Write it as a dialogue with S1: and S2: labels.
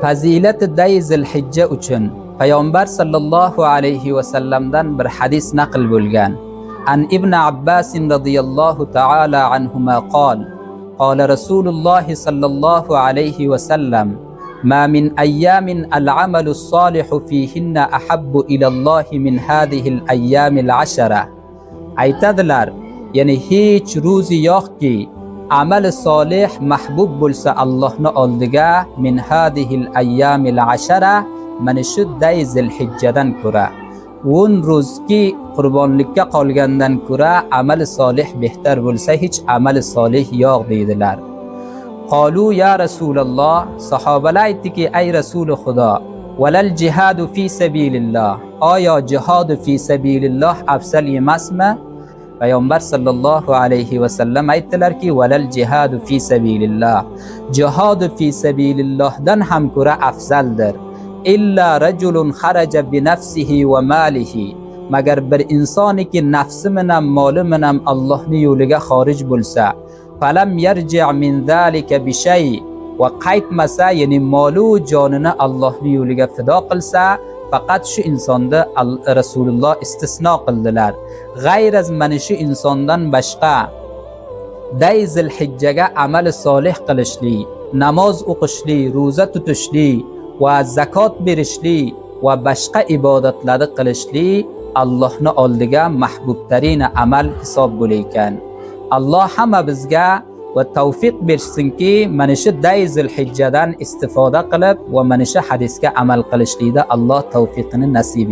S1: Fazilat day Zilhijja uchun Payg'ambar sallallohu alayhi va sallamdan bir hadis naql bo'lgan. An Ibn Abbas radhiyallohu ta'ala anhuma qala qala Rasululloh sallallohu alayhi va sallam ma min ayyamin al-amalu as-salihu fihinna ahabbu ila Allah min hadhihi al-ayyam al-ashara. Aytadilar, ya'ni hech ro'zi yo'qki amal solih mahbub bo'lsa Allohning oldiga min hadihil ayyamil ashara, mana shu day Zilhijjadan ko'ra 10 ro'zki qurbonlikka qolgandan ko'ra amal solih behtar bo'lsa hech amal solih yo'q deydilar. Qalu ya Rasululloh, sahobalar aytdiki ay Rasuli Xudo, valal jihadu fi sabilillah, oyo jihad fi sabilillah afzal emasmi? Payg'ambar sallallohu alayhi va sallam aytdilarki, valal jihadu fi sabilillah, jihad fi sabilillahdan ham ko'ra afzaldir. Illa rajulun kharaja bi nafsihi va malihi, magar bir insoniki nafsi bilan moli bilan Allohning yo'liga xorij bo'lsa, falam yarji' min zalika bi shay, va qaytmasa, ya'ni moli va jonini Allohning yo'liga fido qilsa, faqat shu insonda Rasululloh istisno qildilar. G'ayr az mana shu insondan boshqa day Zilhijjaga amal solih qilishli, namoz o'qishli, roza tutishli va zakot berishli va boshqa ibodatlarni qilishli Allohning oldiga mahbubtarin amal hisob bo'laykan. Alloh hamma bizga va tavfiq bersinki, mana shu day Zilhijjadan istifoda qilib va mana shu hadisga amal qilishlikda Alloh tavfiqini nasib